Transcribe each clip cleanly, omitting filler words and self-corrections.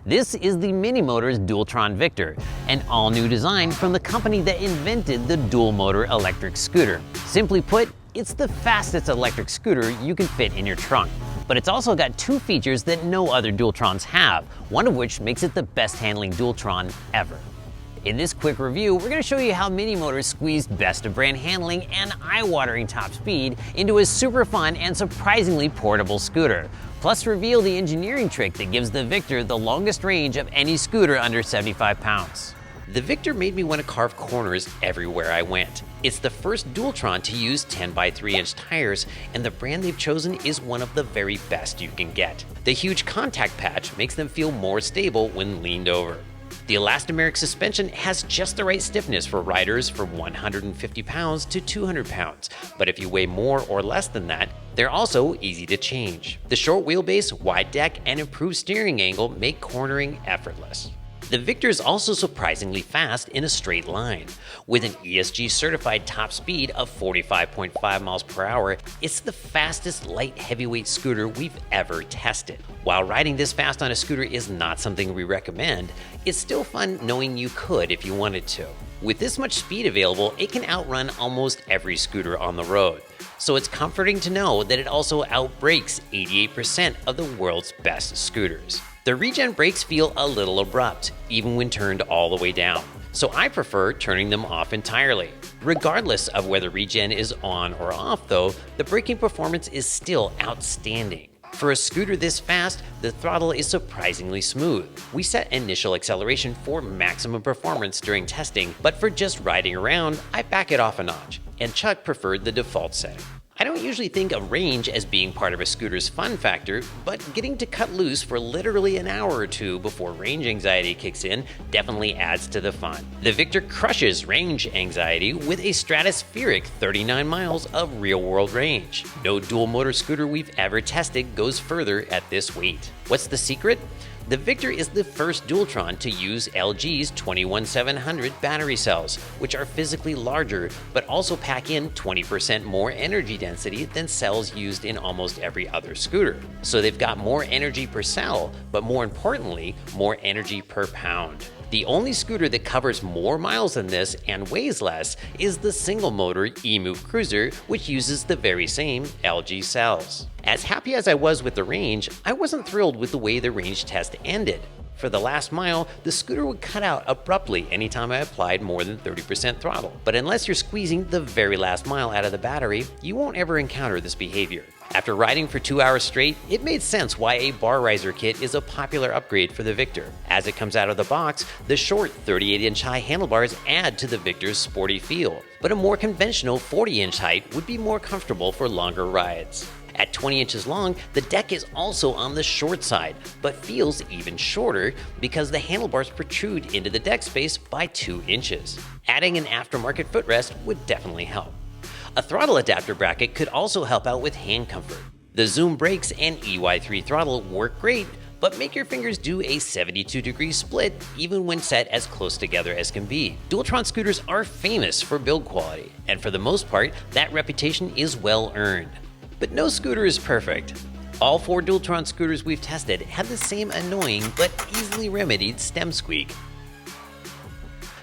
This is the Minimotors Dualtron Victor, an all-new design from the company that invented the dual-motor electric scooter. Simply put, it's the fastest electric scooter you can fit in your trunk. But it's also got two features that no other Dualtrons have, one of which makes it the best handling Dualtron ever. In this quick review, we're going to show you how Minimotors squeezed best-of-brand handling and eye-watering top speed into a super fun and surprisingly portable scooter. Plus reveal the engineering trick that gives the Victor the longest range of any scooter under 75 pounds. The Victor made me want to carve corners everywhere I went. It's the first Dualtron to use 10x3-inch tires, and the brand they've chosen is one of the very best you can get. The huge contact patch makes them feel more stable when leaned over. The elastomeric suspension has just the right stiffness for riders from 150 pounds to 200 pounds, but if you weigh more or less than that, they're also easy to change. The short wheelbase, wide deck, and improved steering angle make cornering effortless. The Victor is also surprisingly fast in a straight line. With an ESG certified top speed of 45.5 miles per hour, it's the fastest light heavyweight scooter we've ever tested. While riding this fast on a scooter is not something we recommend, it's still fun knowing you could if you wanted to. With this much speed available, it can outrun almost every scooter on the road. So it's comforting to know that it also outbrakes 88% of the world's best scooters. The regen brakes feel a little abrupt, even when turned all the way down, so I prefer turning them off entirely. Regardless of whether regen is on or off though, the braking performance is still outstanding. For a scooter this fast, the throttle is surprisingly smooth. We set initial acceleration for maximum performance during testing, but for just riding around, I back it off a notch, and Chuck preferred the default setting. I don't usually think of range as being part of a scooter's fun factor, but getting to cut loose for literally an hour or two before range anxiety kicks in definitely adds to the fun. The Victor crushes range anxiety with a stratospheric 39 miles of real-world range. No dual-motor scooter we've ever tested goes further at this weight. What's the secret? The Victor is the first Dualtron to use LG's 21700 battery cells, which are physically larger but also pack in 20% more energy density than cells used in almost every other scooter. So they've got more energy per cell, but more importantly, more energy per pound. The only scooter that covers more miles than this and weighs less is the single-motor E-Move Cruiser, which uses the very same LG cells. As happy as I was with the range, I wasn't thrilled with the way the range test ended. For the last mile, the scooter would cut out abruptly anytime I applied more than 30% throttle. But unless you're squeezing the very last mile out of the battery, you won't ever encounter this behavior. After riding for 2 hours straight, it made sense why a bar riser kit is a popular upgrade for the Victor. As it comes out of the box, the short 38-inch high handlebars add to the Victor's sporty feel, but a more conventional 40-inch height would be more comfortable for longer rides. At 20 inches long, the deck is also on the short side, but feels even shorter because the handlebars protrude into the deck space by 2 inches. Adding an aftermarket footrest would definitely help. A throttle adapter bracket could also help out with hand comfort. The Zoom brakes and EY3 throttle work great, but make your fingers do a 72-degree split even when set as close together as can be. Dualtron scooters are famous for build quality, and for the most part, that reputation is well earned. But no scooter is perfect. All 4 Dualtron scooters we've tested have the same annoying but easily remedied stem squeak.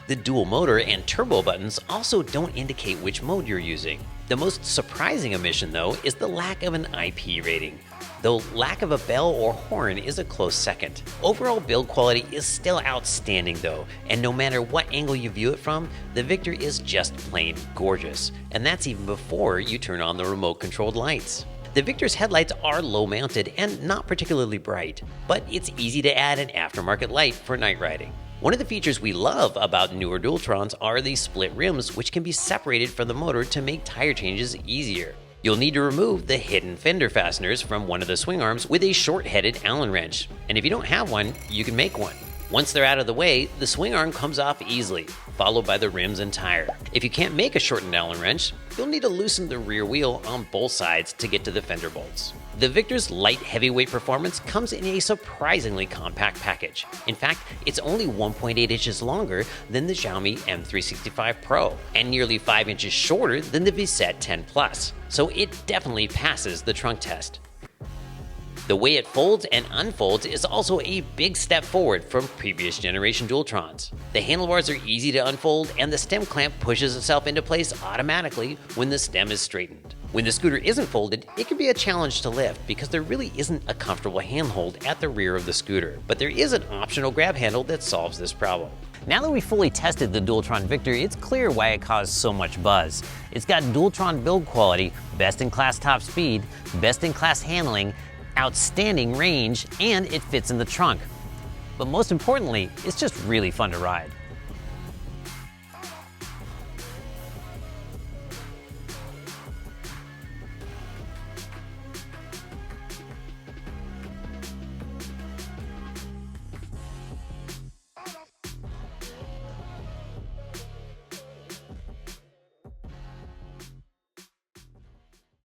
The dual motor and turbo buttons also don't indicate which mode you're using. The most surprising omission though is the lack of an IP rating, though lack of a bell or horn is a close second. Overall build quality is still outstanding though, and no matter what angle you view it from, the Victor is just plain gorgeous, and that's even before you turn on the remote controlled lights. The Victor's headlights are low mounted and not particularly bright, but it's easy to add an aftermarket light for night riding. One of the features we love about newer Dualtrons are the split rims, which can be separated from the motor to make tire changes easier. You'll need to remove the hidden fender fasteners from one of the swing arms with a short-headed Allen wrench, and if you don't have one, you can make one. Once they're out of the way, the swing arm comes off easily, followed by the rims and tire. If you can't make a shortened Allen wrench, you'll need to loosen the rear wheel on both sides to get to the fender bolts. The Victor's light heavyweight performance comes in a surprisingly compact package. In fact, it's only 1.8 inches longer than the Xiaomi M365 Pro, and nearly 5 inches shorter than the Visette 10 Plus, so it definitely passes the trunk test. The way it folds and unfolds is also a big step forward from previous generation Dualtrons. The handlebars are easy to unfold, and the stem clamp pushes itself into place automatically when the stem is straightened. When the scooter isn't folded, it can be a challenge to lift because there really isn't a comfortable handhold at the rear of the scooter, but there is an optional grab handle that solves this problem. Now that we fully tested the Dualtron Victor, it's clear why it caused so much buzz. It's got Dualtron build quality, best-in-class top speed, best-in-class handling, outstanding range, and it fits in the trunk. But most importantly, it's just really fun to ride.